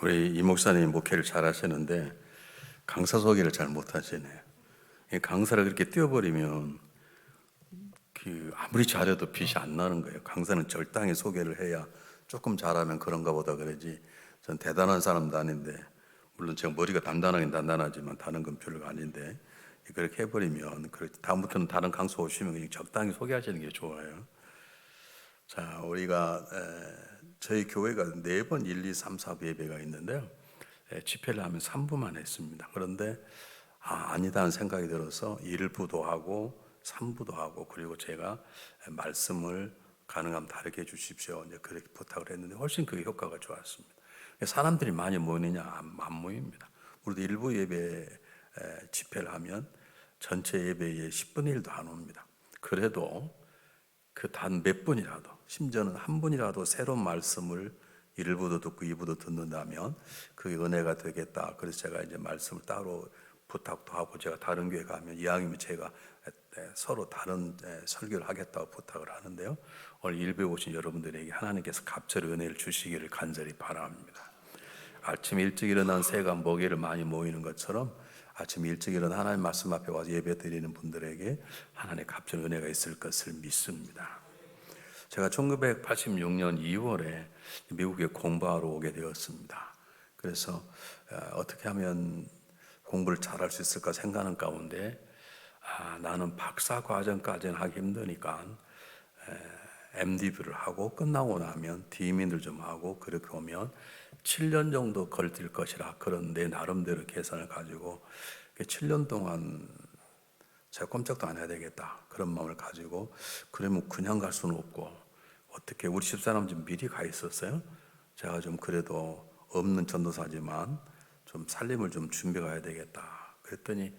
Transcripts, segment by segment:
우리 이 목사님 목회를 잘 하시는데 강사 소개를 잘 못하시네요. 강사를 그렇게 띄워버리면 아무리 잘해도 빛이 안 나는 거예요. 강사는 적당히 소개를 해야 조금 잘하면 그런가 보다 그러지. 전 대단한 사람도 아닌데, 물론 제가 머리가 단단하긴 단단하지만 다른 건 별로가 아닌데 그렇게 해버리면 다음부터는 다른 강사 오시면 그냥 적당히 소개하시는 게 좋아요. 자, 우리가 저희 교회가 4번 1, 2, 3, 4부 예배가 있는데요. 집회를 하면 3부만 했습니다. 그런데 아니다는 생각이 들어서 1부도 하고 3부도 하고, 그리고 제가 말씀을 가능하면 다르게 해주십시오, 이제 그렇게 부탁을 했는데 훨씬 그게 효과가 좋았습니다. 사람들이 많이 모이느냐? 안 모입니다. 우리도 일부 예배 집회를 하면 전체 예배의 10분의 1도 안 옵니다. 그래도 그 단 몇 분이라도, 심지어는 한 분이라도 새로운 말씀을 1부도 듣고 2부도 듣는다면 그게 은혜가 되겠다. 그래서 제가 이제 말씀을 따로 부탁도 하고, 제가 다른 교회 가면 이왕이면 제가 서로 다른 설교를 하겠다고 부탁을 하는데요. 오늘 일부에 오신 여러분들에게 하나님께서 갑절의 은혜를 주시기를 간절히 바랍니다. 아침 일찍 일어난 새가 먹이를 많이 모이는 것처럼 아침 일찍 일어나 하나님 말씀 앞에 와서 예배 드리는 분들에게 하나님의 갑절 은혜가 있을 것을 믿습니다. 제가 1986년 2월에 미국에 공부하러 오게 되었습니다. 그래서 어떻게 하면 공부를 잘할 수 있을까 생각하는 가운데 나는 박사 과정까지는 하기 힘드니까 MDB를 하고 끝나고 나면 디민을 좀 하고 그렇게 오면 7년 정도 걸릴 것이라, 그런 내 나름대로 계산을 가지고 7년 동안 제가 꼼짝도 안 해야 되겠다, 그런 마음을 가지고, 그러면 그냥 갈 수는 없고 어떻게, 우리 집사람 좀 미리 가 있었어요. 제가 좀 그래도 없는 전도사지만 좀 살림을 좀 준비 가야 되겠다. 그랬더니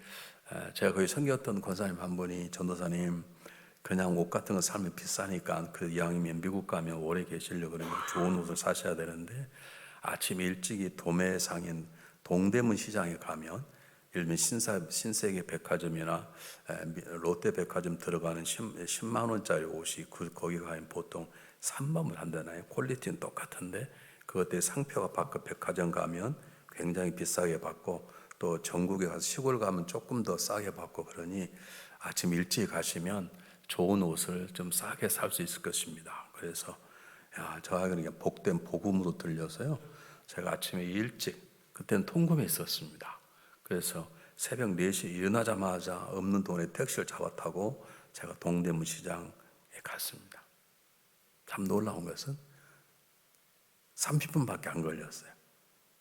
제가 거기 섬겼던 권사님 한 분이, 전도사님 그냥 옷 같은 거 사면 비싸니까 그 이왕이면 미국 가면 오래 계시려고 그러면 좋은 옷을 사셔야 되는데, 아침 일찍이 도매상인 동대문 시장에 가면 일면 신세계 백화점이나 롯데 백화점 들어가는 10만 원짜리 옷이 거기 가면 보통 3만 원 한다나요. 퀄리티는 똑같은데 그것들 상표가 바꿔 백화점 가면 굉장히 비싸게 받고, 또 전국에 가서 시골 가면 조금 더 싸게 받고, 그러니 아침 일찍 가시면 좋은 옷을 좀 싸게 살 수 있을 것입니다. 그래서 저하고는 그냥 복된 복음으로 들려서요, 제가 아침에 일찍, 그때는 통금에 있었습니다. 그래서 새벽 4시에 일어나자마자 없는 돈에 택시를 잡아 타고 제가 동대문 시장에 갔습니다. 참 놀라운 것은 30분밖에 안 걸렸어요.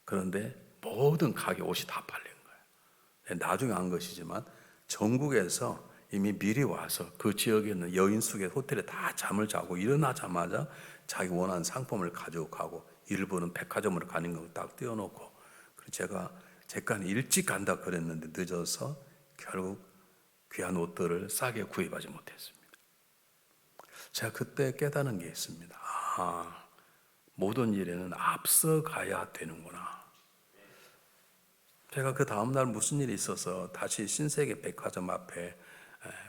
그런데 모든 가게 옷이 다 팔린 거예요. 나중에 한 것이지만 전국에서 이미 미리 와서 그 지역에 있는 여인 숙의 호텔에 다 잠을 자고 일어나자마자 자기 원하는 상품을 가지고 가고, 일부는 백화점으로 가는 거 딱 띄워놓고, 그래서 제가 제간 일찍 간다 그랬는데 늦어서 결국 귀한 옷들을 싸게 구입하지 못했습니다. 제가 그때 깨달은 게 있습니다. 모든 일에는 앞서가야 되는구나. 제가 그 다음날 무슨 일이 있어서 다시 신세계 백화점 앞에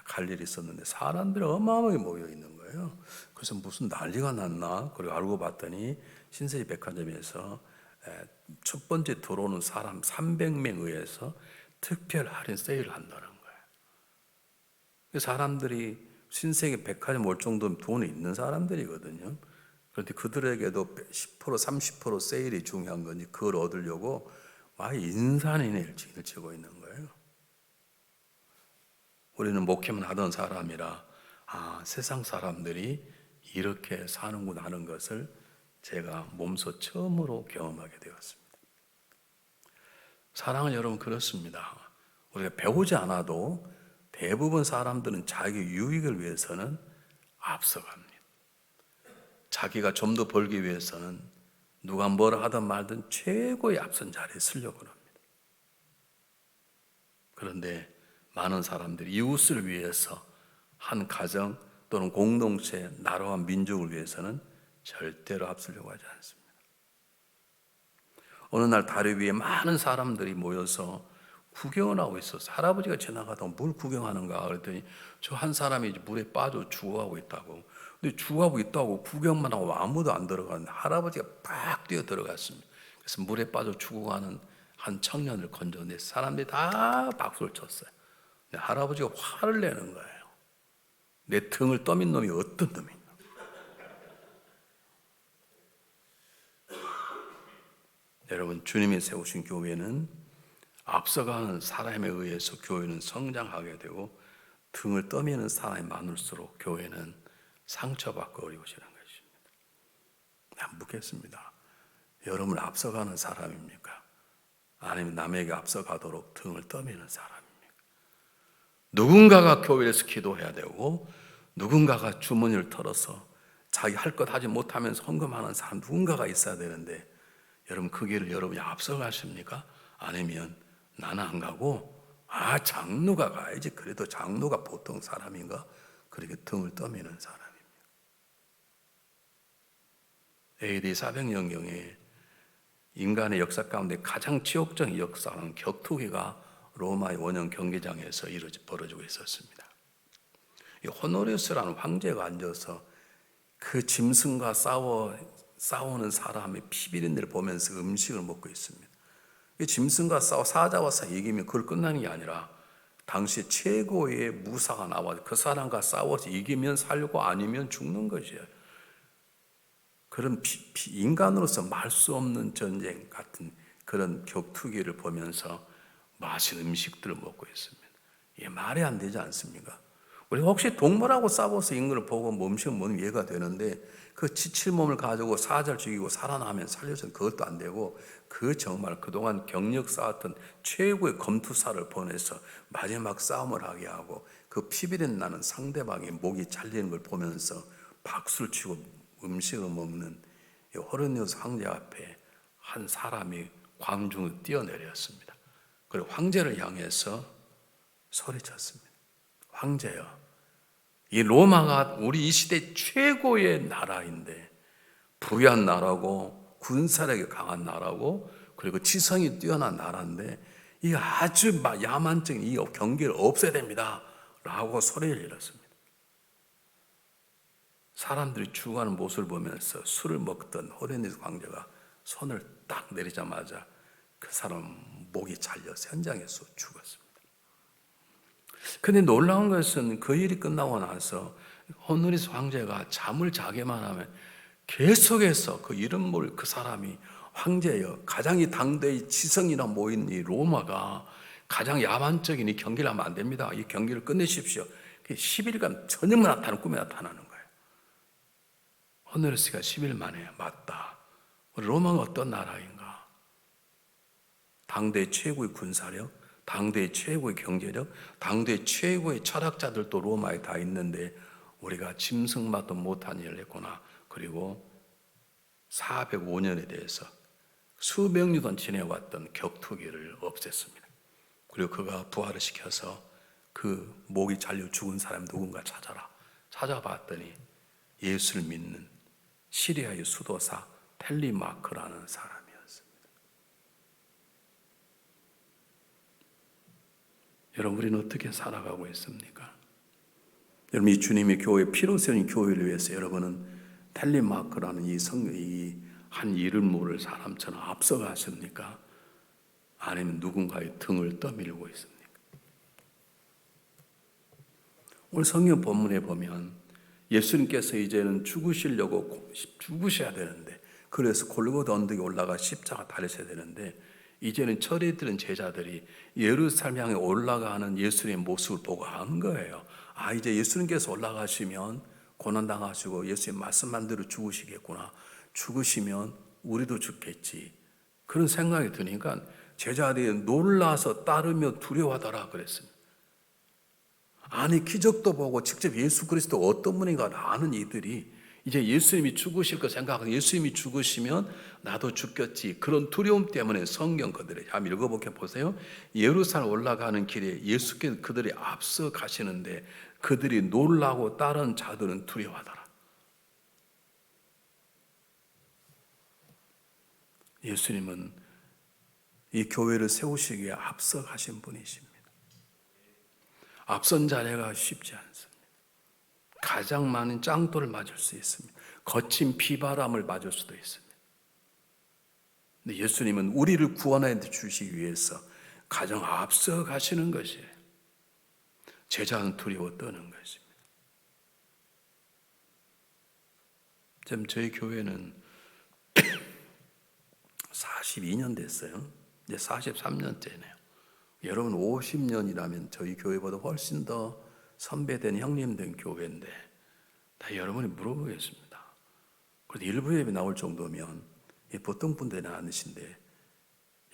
갈 일이 있었는데 사람들이 어마어마하게 모여 있는 거예요. 그래서 무슨 난리가 났나? 그리고 알고 봤더니 신세계 백화점에서 첫 번째 들어오는 사람 300명 의해서 특별 할인 세일을 한다는 거예요. 사람들이 신세계 백화점 올 정도면 돈이 있는 사람들이거든요. 그런데 그들에게도 10% 30% 세일이 중요한 건지 그걸 얻으려고 막 인산인해를 치고 있는 거예요. 우리는 목회만 하던 사람이라 세상 사람들이 이렇게 사는구나 하는 것을 제가 몸소 처음으로 경험하게 되었습니다. 사랑하는 여러분, 그렇습니다. 우리가 배우지 않아도 대부분 사람들은 자기 유익을 위해서는 앞서갑니다. 자기가 좀 더 벌기 위해서는 누가 뭐라 하든 말든 최고의 앞선 자리에 서려고 합니다. 그런데 많은 사람들이 이웃을 위해서, 한 가정 또는 공동체, 나라와 민족을 위해서는 절대로 앞서려고 하지 않습니다. 어느 날 다리 위에 많은 사람들이 모여서 구경을 하고 있었어요. 할아버지가 지나가다가 뭘 구경하는가 그랬더니 저 한 사람이 물에 빠져 죽어가고 있다고. 근데 죽어가고 있다고 구경만 하고 아무도 안 들어가는데 할아버지가 팍 뛰어 들어갔습니다. 그래서 물에 빠져 죽어가는 한 청년을 건져내 사람들이 다 박수를 쳤어요. 근데 할아버지가 화를 내는 거예요. 내 등을 떠민 놈이 어떤 놈인가. 여러분, 주님이 세우신 교회는 앞서가는 사람에 의해서 교회는 성장하게 되고 등을 떠미는 사람이 많을수록 교회는 상처받고 어려우시는 것입니다. 난 묻겠습니다. 여러분 앞서가는 사람입니까? 아니면 남에게 앞서가도록 등을 떠미는 사람입니까? 누군가가 교회에서 기도해야 되고 누군가가 주머니를 털어서 자기 할 것 하지 못하면서 헌금하는 사람 누군가가 있어야 되는데 여러분 그 길을 여러분이 앞서가십니까? 아니면 나는 안 가고 장로가 가야지. 그래도 장로가 보통 사람인가? 그렇게 등을 떠미는 사람입니다. AD 400년경에 인간의 역사 가운데 가장 치욕적인 역사는 격투기가 로마의 원형 경기장에서 벌어지고 있었습니다. 이 호노리우스라는 황제가 앉아서 그 짐승과 싸우는 사람의 피 비린내를 보면서 음식을 먹고 있습니다. 짐승과 사자와 이기면 그걸 끝나는 게 아니라 당시 최고의 무사가 나와서 그 사람과 싸워서 이기면 살고 아니면 죽는 것이에요. 그런 인간으로서 말 수 없는 전쟁 같은 그런 격투기를 보면서 맛있는 음식들을 먹고 있습니다. 이게 말이 안 되지 않습니까? 우리 혹시 동물하고 싸워서 있는 걸 보고 음식을 먹으면 이해가 되는데 그 지칠 몸을 가지고 사자를 죽이고 살아나면 살려서 그것도 안 되고 그 정말 그동안 경력 쌓았던 최고의 검투사를 보내서 마지막 싸움을 하게 하고 그 피비린 나는 상대방의 목이 잘리는 걸 보면서 박수를 치고 음식을 먹는 호르니우스 황제 앞에 한 사람이 광중을 뛰어내렸습니다. 그리고 황제를 향해서 소리쳤습니다. 황제여, 이 로마가 우리 이 시대 최고의 나라인데 부유한 나라고 군사력이 강한 나라고 그리고 지성이 뛰어난 나라인데 이 아주 야만적인 이 경계를 없애야 됩니다 라고 소리를 질렀습니다. 사람들이 죽어가는 모습을 보면서 술을 먹던 호르니우스 황제가 손을 딱 내리자마자 그 사람 목이 잘려서 현장에서 죽었습니다. 근데 놀라운 것은 그 일이 끝나고 나서 호노리우스 황제가 잠을 자기만 하면 계속해서 그 이름 모를 그 사람이 황제여, 가장 이 당대의 지성이나 모인 이 로마가 가장 야만적인 이 경기를 하면 안 됩니다. 이 경기를 끝내십시오. 10일간 저녁만 나타나는 꿈에 나타나는 거예요. 호노리우스가 10일 만에 맞다. 로마가 어떤 나라인가? 당대 최고의 군사력, 당대 최고의 경제력, 당대 최고의 철학자들도 로마에 다 있는데 우리가 짐승맛도 못한 일을 했구나. 그리고 405년에 대해서 수백 년 동안 지내왔던 격투기를 없앴습니다. 그리고 그가 부활을 시켜서 그 목이 잘려 죽은 사람 누군가 찾아라. 찾아봤더니 예수를 믿는 시리아의 수도사 텔리마크라는 사람이었습니다. 여러분, 우리는 어떻게 살아가고 있습니까? 여러분, 이 주님의 교회, 피로 세운 교회를 위해서 여러분은 텔리마크라는 이 한 이름 모를 사람처럼 앞서가십니까? 아니면 누군가의 등을 떠밀고 있습니까? 오늘 성경 본문에 보면 예수님께서 이제는 죽으셔야 되는데, 그래서 골고다 언덕에 올라가 십자가 달리셔야 되는데, 이제는 철이 들은 제자들이 예루살렘 향해 올라가는 예수님의 모습을 보고 안 거예요. 이제 예수님께서 올라가시면 고난당하시고 예수님 말씀만 대로 죽으시겠구나. 죽으시면 우리도 죽겠지. 그런 생각이 드니까 제자들이 놀라서 따르며 두려워하더라 그랬습니다. 아니, 기적도 보고 직접 예수 그리스도 어떤 분인가 아는 이들이 이제 예수님이 죽으실 거 생각하고 예수님이 죽으시면 나도 죽겠지. 그런 두려움 때문에 성경 그들이 한번 읽어보게 보세요. 예루살렘 올라가는 길에 예수께서 그들이 앞서 가시는데 그들이 놀라고 다른 자들은 두려워하더라. 예수님은 이 교회를 세우시기에 앞서 가신 분이십니다. 앞선 자리가 쉽지 않습니다. 가장 많은 짱돌을 맞을 수 있습니다. 거친 비바람을 맞을 수도 있습니다. 근데 예수님은 우리를 구원해 주시기 위해서 가장 앞서 가시는 것이에요. 제자는 두려워 떠는 것입니다. 지금 저희 교회는 42년 됐어요. 이제 43년째네요. 여러분 50년이라면 저희 교회보다 훨씬 더 선배된 형님된 교회인데 다 여러분이 물어보겠습니다. 그래도 일부 예배 나올 정도면 보통 분들은 아니신데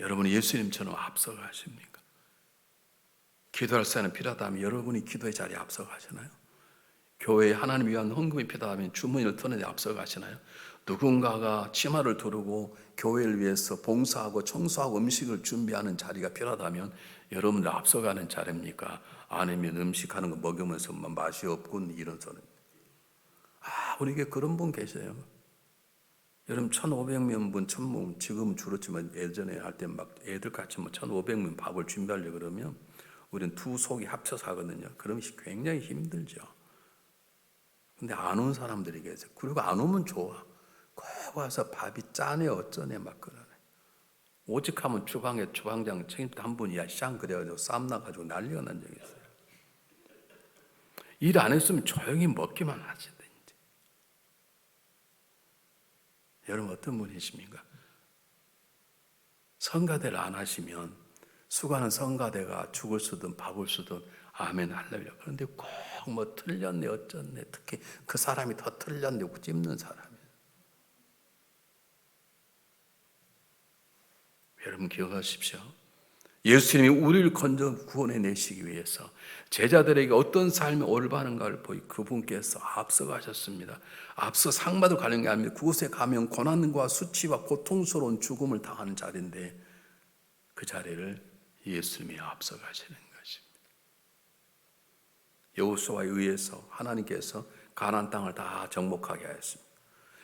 여러분이 예수님처럼 앞서가십니까? 기도할 사람이 필요하다면 여러분이 기도의 자리에 앞서가시나요? 교회에 하나님 위한 헌금이 필요하다면 주머니를 터는 데 앞서가시나요? 누군가가 치마를 두르고 교회를 위해서 봉사하고 청소하고 음식을 준비하는 자리가 필요하다면 여러분들 앞서가는 자리입니까? 아니면 음식하는 거 먹으면서 맛이 없군 이런 소리. 우리에게 그런 분 계세요. 여러분 1,500명, 1,000명 지금 줄었지만 예전에 할 때 막 애들 같이 1,500명 밥을 준비하려고 그러면 우리는 두 속이 합쳐서 하거든요. 그러면 굉장히 힘들죠. 근데 안 온 사람들이 계세요. 그리고 안 오면 좋아. 꼭 와서 밥이 짜네 어쩌네 막 그러네. 오직 하면 주방장 책임자 한 분이 샹 그래가지고 쌈 나가지고 난리가 난 적이 있어요. 일 안 했으면 조용히 먹기만 하시대. 여러분 어떤 분이십니까? 성가대를 안 하시면 수고하는 성가대가 죽을 수든 밥을 수든 아멘 할렐루야. 그런데 꼭 뭐 틀렸네 어쩌네. 특히 그 사람이 더 틀렸네 찝는 사람이에요. 여러분 기억하십시오. 예수님이 우리를 건져 구원해 내시기 위해서 제자들에게 어떤 삶이 올바른가를 보이 그분께서 앞서가셨습니다. 앞서 상 받으러 가는 게 아니라 그곳에 가면 고난과 수치와 고통스러운 죽음을 당하는 자리인데 그 자리를 예수님이 앞서가시는 것입니다. 여호수아에 의해서 하나님께서 가나안 땅을 다 정복하게 하였습니다.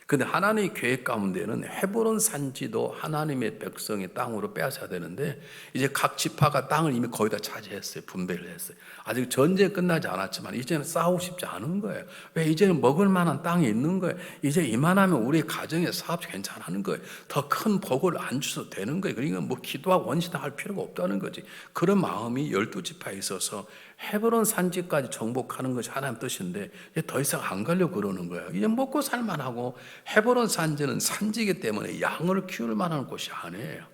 근데 하나님의 계획 가운데는 헤브론 산지도 하나님의 백성의 땅으로 빼앗아야 되는데 이제 각 지파가 땅을 이미 거의 다 차지했어요. 분배를 했어요. 아직 전쟁이 끝나지 않았지만 이제는 싸우고 싶지 않은 거예요. 왜? 이제는 먹을 만한 땅이 있는 거예요. 이제 이만하면 우리 가정의 사업이 괜찮은 거예요. 더 큰 복을 안 주셔도 되는 거예요. 그러니까 뭐 기도하고 원시다 할 필요가 없다는 거지. 그런 마음이 12지파에 있어서 헤브론 산지까지 정복하는 것이 하나님 뜻인데 이제 더 이상 안 가려고 그러는 거예요. 이제 먹고 살만하고 헤브론 산지는 산지이기 때문에 양을 키울 만한 곳이 아니에요.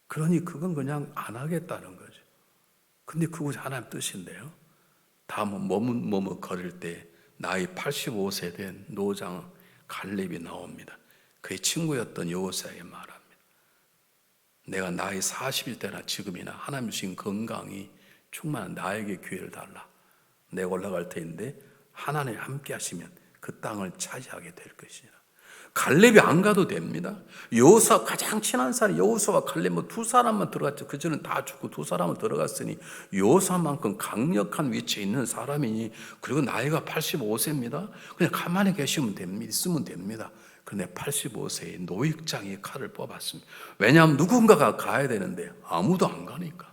그러니 그건 그냥 안 하겠다는 거죠. 근데 그것이 하나님 뜻인데요. 다음은 머뭇거릴 때 나이 85세 된 노장 갈렙이 나옵니다. 그의 친구였던 여호수아에게 말합니다. 내가 나이 40일 때나 지금이나 하나님 주신 건강이 충만한 나에게 기회를 달라. 내가 올라갈 터인데 하나님 함께 하시면 그 땅을 차지하게 될 것이라. 갈렙이 안 가도 됩니다. 여호수아 가장 친한 사람이 여호수아와 갈렙 두 사람만 들어갔죠. 그전은 다 죽고 두 사람은 들어갔으니 여호수아만큼 강력한 위치에 있는 사람이니 그리고 나이가 85세입니다. 그냥 가만히 계시면 됩니다. 있으면 됩니다. 그런데 85세의 노익장이 칼을 뽑았습니다. 왜냐하면 누군가가 가야 되는데 아무도 안 가니까.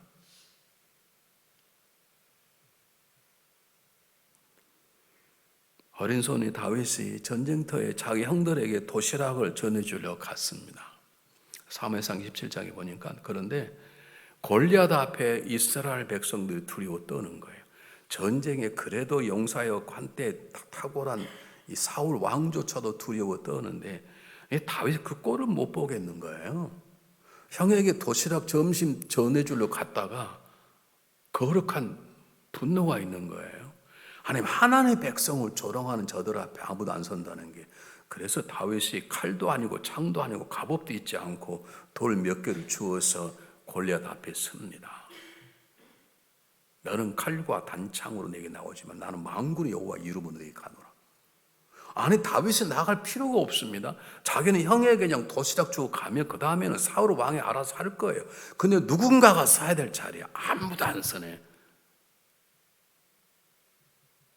어린 손이 다윗이 전쟁터에 자기 형들에게 도시락을 전해주려 갔습니다. 사무엘상 27장에 보니까 그런데 골리앗 앞에 이스라엘 백성들이 두려워 떠는 거예요. 전쟁에 그래도 용사여 한때 탁월한 이 사울 왕조차도 두려워 떠는데 다윗이 그 꼴을 못 보겠는 거예요. 형에게 도시락 점심 전해주려 갔다가 거룩한 분노가 있는 거예요. 하나님의 백성을 조롱하는 저들 앞에 아무도 안 선다는 게, 그래서 다윗이 칼도 아니고 창도 아니고 갑옷도 있지 않고 돌 몇 개를 주어서 골리앗 앞에 섭니다. 너는 칼과 단창으로 내게 나오지만 나는 만군의 여호와 이름으로 내게 가노라. 아니 다윗이 나갈 필요가 없습니다. 자기는 형에게 그냥 도시락 주고 가면 그 다음에는 사울 왕이 알아서 할 거예요. 근데 누군가가 서야 될 자리에 아무도 안 서네.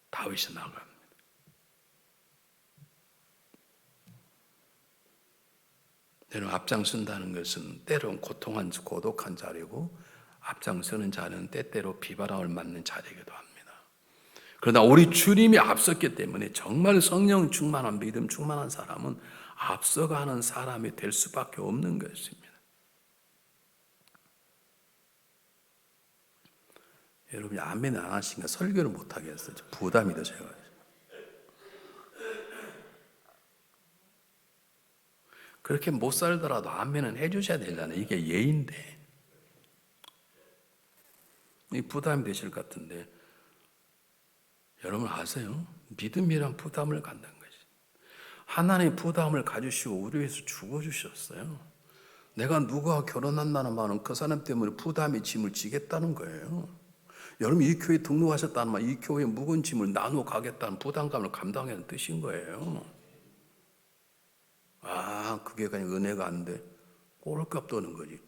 다윗이 나갑니다. 여러분 앞장선다는 것은 때로는 고독한 자리고 앞장서는 자는 때때로 비바람을 맞는 자리이기도 합니다. 그러나 우리 주님이 앞섰기 때문에 정말 성령 충만한 믿음 충만한 사람은 앞서가는 사람이 될 수밖에 없는 것입니다. 여러분이 아멘 안 하시니까 설교를 못 하겠어요. 부담이 되셔가지고. 그렇게 못 살더라도 아멘은 해주셔야 되잖아요. 이게 예인데. 이 부담이 되실 것 같은데, 여러분 아세요? 믿음이란 부담을 갖는 것이. 하나님 부담을 가지시고 우리 위해서 죽어주셨어요. 내가 누구와 결혼한다는 말은 그 사람 때문에 부담의 짐을 지겠다는 거예요. 여러분 이 교회에 등록하셨다는 말, 이 교회의 묵은 짐을 나누어 가겠다는 부담감을 감당하는 뜻인 거예요. 그게 그냥 은혜가 안 돼. 꼴값도 오는 거지.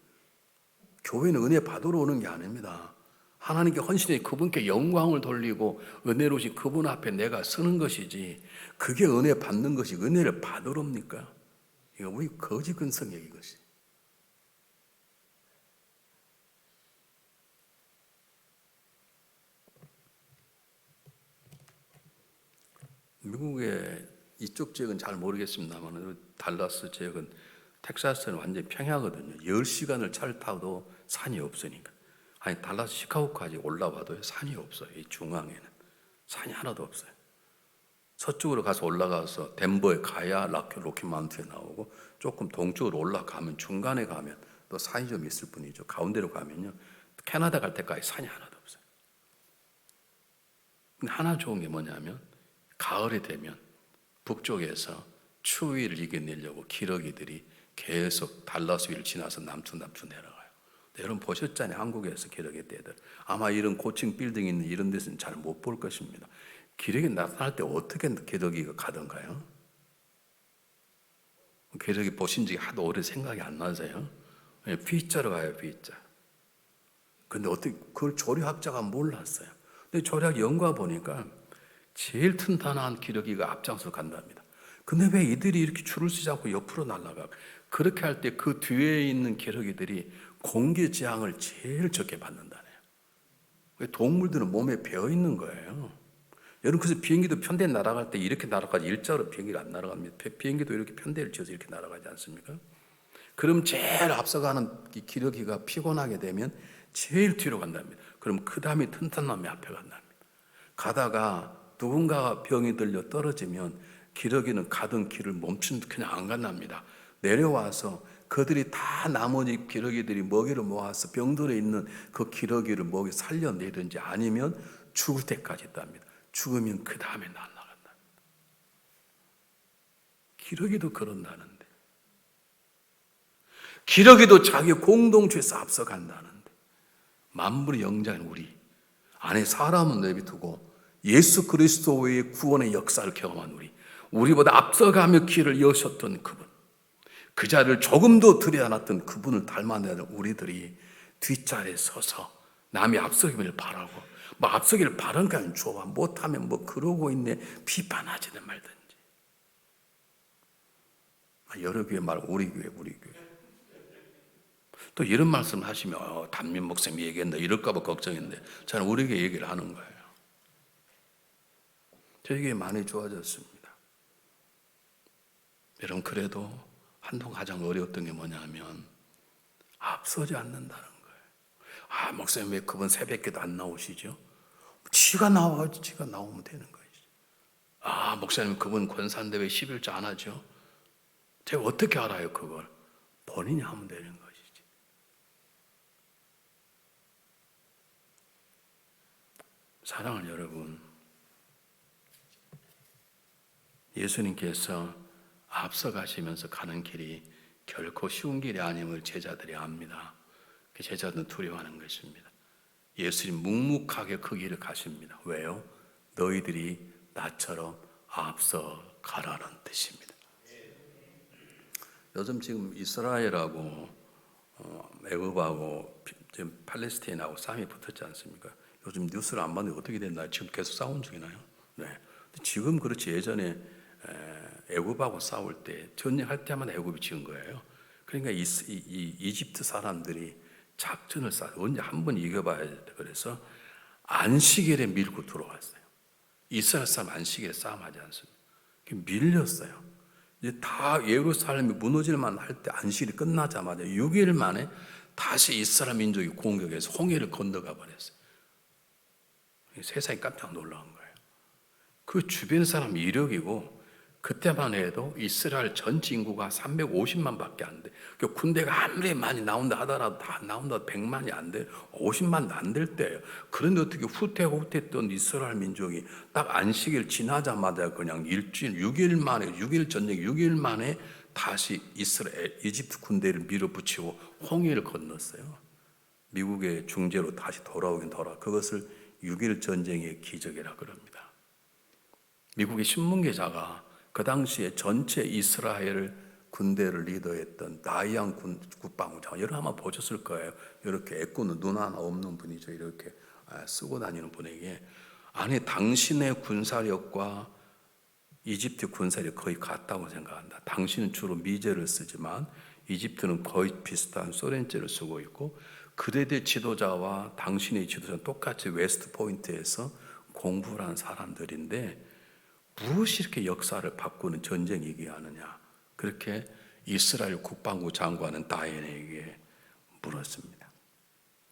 교회는 은혜 받으러 오는 게 아닙니다. 하나님께 헌신해 그분께 영광을 돌리고 은혜로우신 그분 앞에 내가 서는 것이지, 그게 은혜 받는 것이 은혜를 받으럽니까? 이거 우리 거지 근성이에요, 이것이. 미국의 이쪽 지역은 잘 모르겠습니다만 달라스 지역은 텍사스는 완전히 평야거든요. 10시간을 차를 타도 산이 없으니까. 아니 달라스 시카고까지 올라와도 산이 없어요. 이 중앙에는 산이 하나도 없어요. 서쪽으로 가서 올라가서 덴버에 가야 로키 마운틴에 나오고, 조금 동쪽으로 올라가면 중간에 가면 또 산이 좀 있을 뿐이죠. 가운데로 가면요 캐나다 갈 때까지 산이 하나도 없어요. 근데 하나 좋은 게 뭐냐면 가을이 되면 북쪽에서 추위를 이겨내려고 기러기들이 계속 달라스 위를 지나서 남쪽 내려가요. 여러분 보셨잖아요. 한국에서 기러기 떼들. 아마 이런 고층 빌딩 있는 이런 데서는 잘 못 볼 것입니다. 기러기 나타날 때 어떻게 기러기가 가던가요? 기러기 보신 지 하도 오래 생각이 안 나세요? V자로 가요, V자. 근데 어떻게 그걸 조류학자가 몰랐어요. 근데 조류학 연구해 보니까 제일 튼튼한 기러기가 앞장서 간답니다. 근데 왜 이들이 이렇게 줄을 서지 않고 옆으로 날아가? 그렇게 할 때 그 뒤에 있는 기러기들이 공기 저항을 제일 적게 받는다네요. 동물들은 몸에 배어 있는 거예요. 여러분 그래서 비행기도 편대 날아갈 때 이렇게 날아가지 일자로 비행기가 안 날아갑니다. 비행기도 이렇게 편대를 지어서 이렇게 날아가지 않습니까? 그럼 제일 앞서가는 기러기가 피곤하게 되면 제일 뒤로 간답니다. 그럼 그 다음에 튼튼한 놈이 앞에 간답니다. 가다가 누군가가 병이 들려 떨어지면 기러기는 가던 길을 그냥 안 간답니다. 내려와서 그들이 다 나머지 기러기들이 먹이를 모아서 병들어 있는 그 기러기를 먹이 살려내든지 아니면 죽을 때까지 있답니다. 죽으면 그 다음에 날아간다. 기러기도 그런다는데, 기러기도 자기 공동체에서 앞서간다는데, 만물의 영장인 우리 안에 사람은 내비두고 예수 그리스도의 구원의 역사를 경험한 우리보다 앞서가며 길을 여셨던 그분, 그 자리를 조금도 들여놨던 그분을 닮아내는 우리들이 뒷자리에 서서 남이 앞서기를 바라고, 뭐 앞서기를 바란가는 좋아, 못하면 뭐 그러고 있네, 비판하지는 말든지. 여러 교회 말고 우리 교회. 또 이런 말씀 하시면 담임 목사님이 얘기한다 이럴까 봐 걱정인데, 저는 우리 교회 얘기를 하는 거예요. 저에게 많이 좋아졌습니다. 여러분 그래도 한동안 가장 어려웠던 게 뭐냐면 앞서지 않는다는 거예요. 목사님 왜 그분 새벽기도 안 나오시죠? 지가 나와야지. 지가 나오면 되는 거예요. 목사님 그분 권사인데 왜 11조 안 하죠? 제가 어떻게 알아요 그걸? 본인이 하면 되는 것이지. 사랑하는 여러분, 예수님께서 앞서가시면서 가는 길이 결코 쉬운 길이 아님을 제자들이 압니다. 그 제자들은 두려워하는 것입니다. 예수님 묵묵하게 그 길을 가십니다. 왜요? 너희들이 나처럼 앞서 가라는 뜻입니다. 요즘 지금 이스라엘하고 애굽하고 지금 팔레스타인하고 싸움이 붙었지 않습니까? 요즘 뉴스를 안 봤는데 어떻게 됐나요? 지금 계속 싸움 중이나요? 네. 지금 그렇지 예전에 애굽하고 싸울 때 전쟁할 때마다 애굽이 지은 거예요. 그러니까 이집트 사람들이 작전을 언제 한 번 이겨봐야 돼. 그래서 안식일에 밀고 들어왔어요. 이스라엘 사람 안식일에 싸움하지 않습니다. 밀렸어요. 이제 다 예루살렘이 무너질만 할 때 안식일이 끝나자마자 6일 만에 다시 이스라엘 민족이 공격해서 홍해를 건너가 버렸어요. 세상이 깜짝 놀란 거예요. 그 주변 사람 이력이고 그때만 해도 이스라엘 전체 인구가 350만 밖에 안 돼. 그 군대가 아무리 많이 나온다 하더라도 다 나온다 100만이 안 돼. 50만도 안 될 때예요. 그런데 어떻게 후퇴했던 이스라엘 민족이 딱 안식일 지나자마자 그냥 일주일 6일 만에 6일 전쟁 6일 만에 다시 이집트 군대를 밀어붙이고 홍해를 건넜어요. 미국의 중재로 다시 돌아오긴 그것을 6일 전쟁의 기적이라 그럽니다. 미국의 신문기자가 그 당시에 전체 이스라엘 군대를 리더했던 다이안 국방부장, 여러분 아마 보셨을 거예요. 이렇게 애꾸는 눈 하나 없는 분이죠. 이렇게 쓰고 다니는 분에게 아니 당신의 군사력과 이집트 군사력이 거의 같다고 생각한다. 당신은 주로 미제를 쓰지만 이집트는 거의 비슷한 소련제를 쓰고 있고 그들의 지도자와 당신의 지도자는 똑같이 웨스트 포인트에서 공부를 한 사람들인데 무엇이 이렇게 역사를 바꾸는 전쟁이 얘기하느냐. 그렇게 이스라엘 국방부 장관은 다이안에게 물었습니다.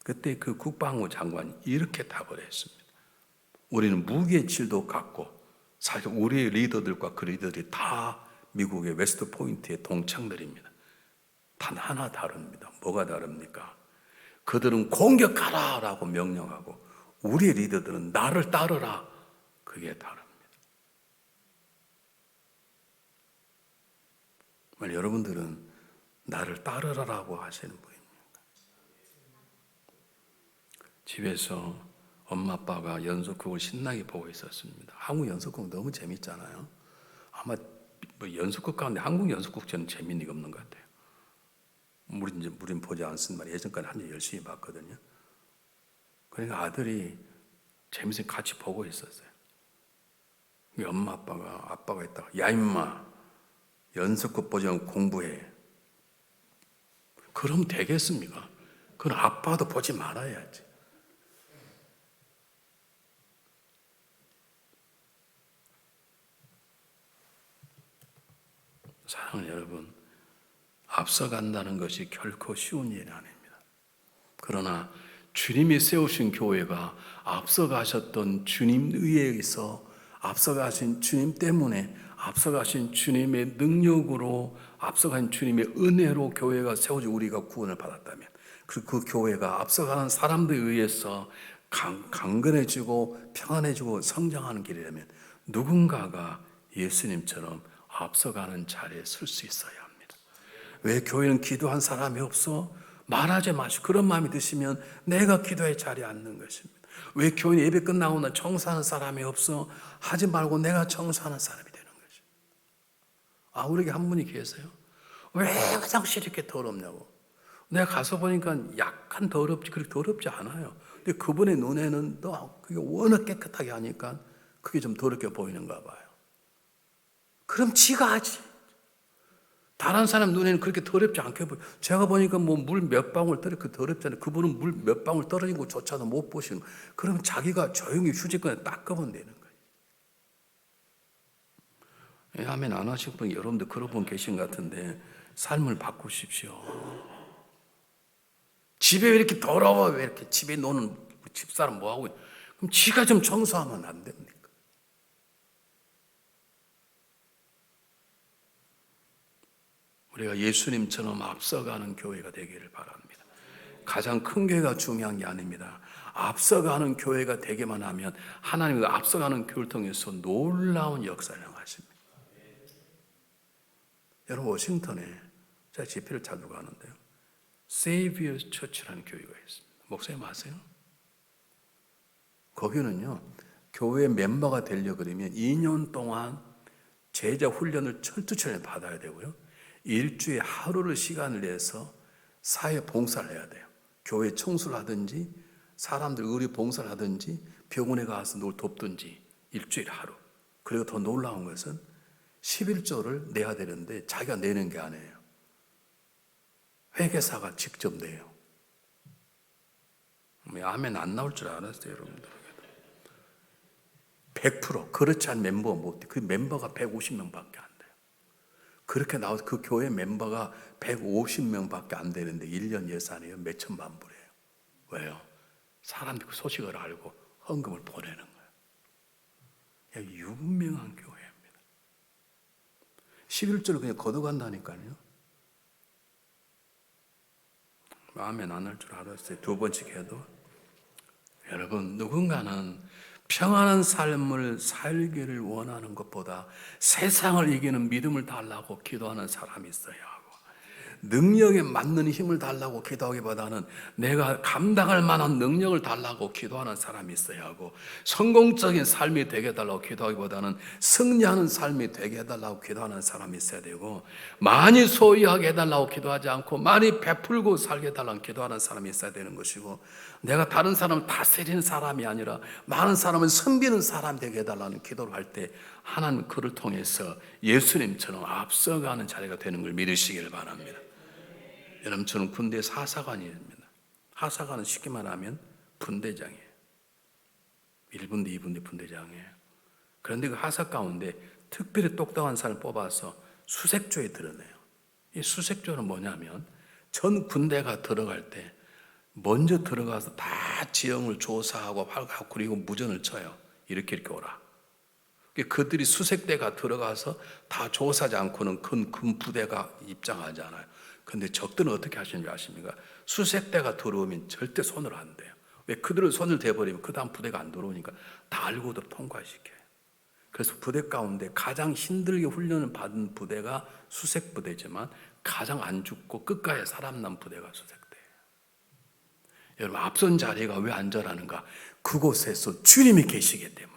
그때 그 국방부 장관이 이렇게 답을 했습니다. 우리는 무기의 질도 같고 사실 우리의 리더들과 그 리더들이 다 미국의 웨스트 포인트의 동창들입니다. 단 하나 다릅니다. 뭐가 다릅니까? 그들은 공격하라 라고 명령하고 우리의 리더들은 나를 따르라. 그게 다릅니다. 여러분들은 나를 따르라고 하시는 분입니까? 집에서 엄마 아빠가 연속극을 신나게 보고 있었습니다. 한국 연속극 너무 재밌잖아요. 아마 연속극 가운데 한국 연속극 저는 재밌는 게 없는 것 같아요. 우린 보지 않습니다. 예전까지 한번 열심히 봤거든요. 그러니까 아들이 재밌으니까 같이 보고 있었어요. 엄마 아빠가 있다가 야 임마 연속극 보지 않고 공부해. 그럼 되겠습니까? 그건 아빠도 보지 말아야지. 사랑하는 여러분, 앞서간다는 것이 결코 쉬운 일이 아닙니다. 그러나 주님이 세우신 교회가 앞서가셨던 주님 의해서 앞서가신 주님 때문에 앞서가신 주님의 능력으로 앞서간 주님의 은혜로 교회가 세워지고 우리가 구원을 받았다면 그 교회가 앞서가는 사람들에 의해서 강건해지고 평안해지고 성장하는 길이라면 누군가가 예수님처럼 앞서가는 자리에 설 수 있어야 합니다. 왜 교회는 기도한 사람이 없어? 말하지 마시고 그런 마음이 드시면 내가 기도의 자리에 앉는 것입니다. 왜 교회 예배 끝나고 나 청소하는 사람이 없어? 하지 말고 내가 청소하는 사람이 되는 것입니다. 우리에게 한 분이 계세요. 왜 화장실이 이렇게 더럽냐고. 내가 가서 보니까 약간 더럽지 그렇게 더럽지 않아요. 근데 그분의 눈에는 그게 워낙 깨끗하게 하니까 그게 좀 더럽게 보이는가 봐요. 그럼 지가 하지. 다른 사람 눈에는 그렇게 더럽지 않게 보여요. 제가 보니까 물 몇 방울 떨어지고 더럽잖아요. 그분은 물 몇 방울 떨어진 것조차도 못 보시는 거예요. 그러면 자기가 조용히 휴지건에 닦으면 되는 거예요. 아멘 안 하실 분 여러분들 그런 분 계신 것 같은데 삶을 바꾸십시오. 집에 왜 이렇게 더러워? 왜 이렇게 집에 노는 집사람 뭐하고 그럼 지가 좀 청소하면 안 됩니까? 우리가 예수님처럼 앞서가는 교회가 되기를 바랍니다. 가장 큰 교회가 중요한 게 아닙니다. 앞서가는 교회가 되기만 하면 하나님이 앞서가는 교회를 통해서 놀라운 역사를 행하십니다. 여러분 워싱턴에 제가 집회를 자주 가는데요. Savior's Church라는 교회가 있습니다. 목사님 아세요? 거기는요. 교회 멤버가 되려 그러면 2년 동안 제자 훈련을 철두철미 받아야 되고요. 일주일에 하루를 시간을 내서 사회 봉사를 해야 돼요. 교회 청소를 하든지 사람들 의료 봉사를 하든지 병원에 가서 누굴 돕든지 일주일에 하루. 그리고 더 놀라운 것은 11조를 내야 되는데 자기가 내는 게 아니에요. 회계사가 직접 내요. 아멘 안 나올 줄 알았어요, 여러분들. 100% 그렇지 않은 멤버가 못 돼. 그 멤버가 150명밖에 안 돼요. 그렇게 나와서 그 교회 멤버가 150명밖에 안 되는데 1년 예산이요 몇 천만 불이에요. 왜요? 사람들이 그 소식을 알고 헌금을 보내는 거예요. 유명한 교회입니다. 11조를 그냥 걷어간다니까요. 마음에 나눌 줄 알았어요. 두 번씩 해도. 여러분, 누군가는 평안한 삶을 살기를 원하는 것보다 세상을 이기는 믿음을 달라고 기도하는 사람이 있어야 하고, 능력에 맞는 힘을 달라고 기도하기보다는 내가 감당할 만한 능력을 달라고 기도하는 사람이 있어야 하고, 성공적인 삶이 되게 해달라고 기도하기보다는 승리하는 삶이 되게 해달라고 기도하는 사람이 있어야 되고, 많이 소유하게 해달라고 기도하지 않고 많이 베풀고 살게 해달라고 기도하는 사람이 있어야 되는 것이고, 내가 다른 사람을 다스리는 사람이 아니라 많은 사람을 섬기는 사람이 되게 해달라는 기도를 할 때 하나님 그를 통해서 예수님처럼 앞서가는 자리가 되는 걸 믿으시길 바랍니다. 여러분, 저는 군대에서 하사관입니다. 하사관은 쉽게 말하면 분대장이에요. 1분대, 2분대 분대장이에요. 그런데 그 하사 가운데 특별히 똑똑한 사람을 뽑아서 수색조에 드러내요. 이 수색조는 뭐냐면 전 군대가 들어갈 때 먼저 들어가서 다 지형을 조사하고 활가고 그리고 무전을 쳐요. 이렇게 오라. 그들이 수색대가 들어가서 다 조사하지 않고는 큰 부대가 입장하지 않아요. 그런데 적들은 어떻게 하시는지 아십니까? 수색대가 들어오면 절대 손을 안 대요. 왜? 그들을 손을 대버리면 그 다음 부대가 안 들어오니까 다 알고도 통과시켜요. 그래서 부대 가운데 가장 힘들게 훈련을 받은 부대가 수색부대지만 가장 안 죽고 끝까지 살아남은 부대가 수색대예요. 여러분, 앞선 자리가 왜 안전하는가? 그곳에서 주님이 계시기 때문에.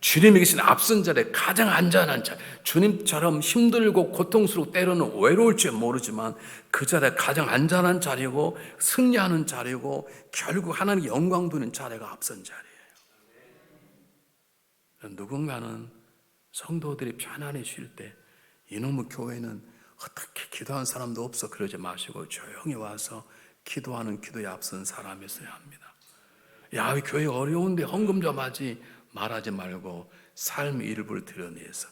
주님이 계신 앞선 자리에 가장 안전한 자리, 주님처럼 힘들고 고통스럽고 때로는 외로울지 모르지만 그 자리가 가장 안전한 자리고 승리하는 자리고 결국 하나님의 영광 두는 자리가 앞선 자리예요. 누군가는 성도들이 편안히 쉴 때 이놈의 교회는 어떻게 기도하는 사람도 없어 그러지 마시고 조용히 와서 기도하는 기도에 앞선 사람이 있어야 합니다. 야, 이 교회 어려운데 헌금 좀 하지 말하지 말고 삶의 일부를 드러내서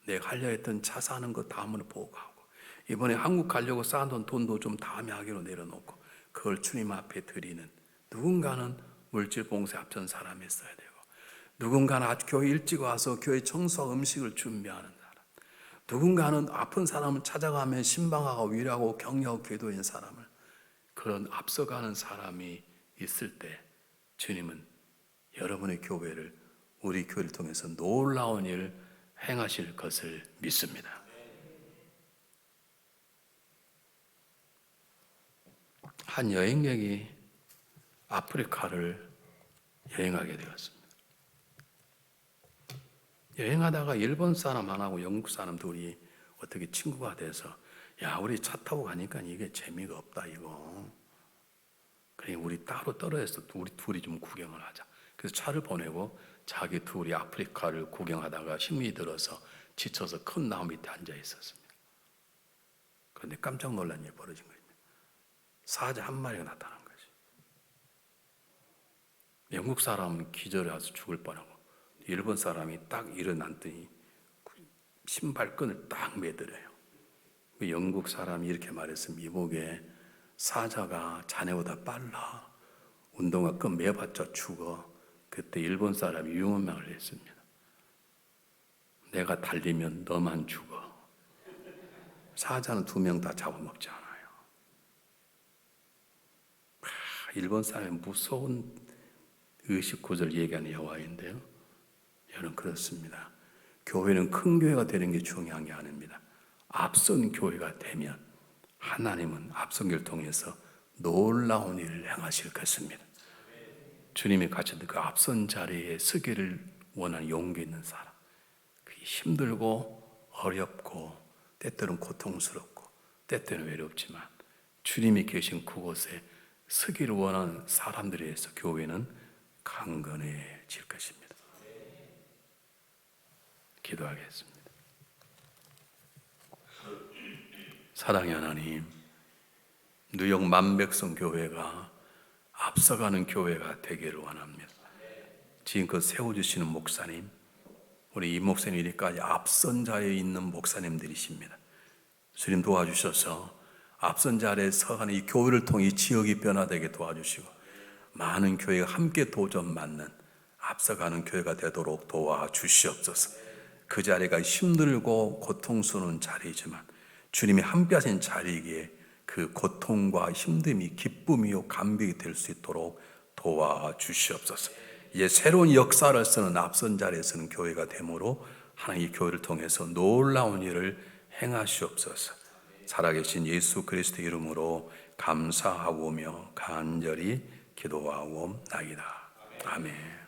내가 하려 했던 차 사는 거 다음으로 보고하고, 이번에 한국 가려고 쌓아둔 돈도 좀 다음에 하기로 내려놓고 그걸 주님 앞에 드리는, 누군가는 물질 봉사에 앞선 사람이 있어야 되고, 누군가는 아주 교회 일찍 와서 교회 청소와 음식을 준비하는 사람, 누군가는 아픈 사람을 찾아가며 신방하고 위로하고 격려하고 기도하는 사람을, 그런 앞서가는 사람이 있을 때 주님은 여러분의 교회를, 우리 교회를 통해서 놀라운 일 행하실 것을 믿습니다. 한 여행객이 아프리카를 여행하게 되었습니다. 여행하다가 일본 사람 하나하고 영국 사람 둘이 어떻게 친구가 돼서, 야, 우리 차 타고 가니까 이게 재미가 없다 이거. 그래, 우리 따로 떨어져서 우리 둘이 좀 구경을 하자. 그래서 차를 보내고 자기 둘이 아프리카를 구경하다가 힘이 들어서 지쳐서 큰 나무 밑에 앉아 있었습니다. 그런데 깜짝 놀란 일이 벌어진 겁니다. 사자 한 마리가 나타난 거지. 영국 사람은 기절해 와서 죽을 뻔하고, 일본 사람이 딱 일어났더니 신발끈을 딱 매들어요. 영국 사람이 이렇게 말했습니다. 이보게, 사자가 자네보다 빨라. 운동화 끈 매봤자 죽어. 그때 일본 사람이 유언명을 했습니다. 내가 달리면 너만 죽어. 사자는 2명 다 잡아먹지 않아요. 일본 사람이 무서운 의식구조를 얘기하는 여호와인데요. 여러분, 그렇습니다. 교회는 큰 교회가 되는 게 중요한 게 아닙니다. 앞선 교회가 되면 하나님은 앞선 교회를 통해서 놀라운 일을 행하실 것입니다. 주님이 가르쳤던 그 앞선 자리에 서기를 원하는 용기 있는 사람, 그게 힘들고 어렵고 때때로는 고통스럽고 때때로는 외롭지만 주님이 계신 그곳에 서기를 원하는 사람들에 의해서 교회는 강건해질 것입니다. 기도하겠습니다. 사랑의 하나님, 뉴욕 만백성 교회가 앞서가는 교회가 되기를 원합니다. 지금껏 세워주시는 목사님, 우리 이 목사님 이리까지 앞선 자리에 있는 목사님들이십니다. 주님 도와주셔서 앞선 자리에 서가는 이 교회를 통해 이 지역이 변화되게 도와주시고 많은 교회가 함께 도전 맞는 앞서가는 교회가 되도록 도와주시옵소서. 그 자리가 힘들고 고통스러운 자리이지만 주님이 함께 하신 자리이기에 그 고통과 힘듦이 기쁨이요 감격이 될 수 있도록 도와주시옵소서. 이제 새로운 역사를 쓰는 앞선 자리에 서는 교회가 되므로 하나님 이 교회를 통해서 놀라운 일을 행하시옵소서. 살아계신 예수 그리스도 이름으로 감사하오며 간절히 기도하옵나이다. 아멘.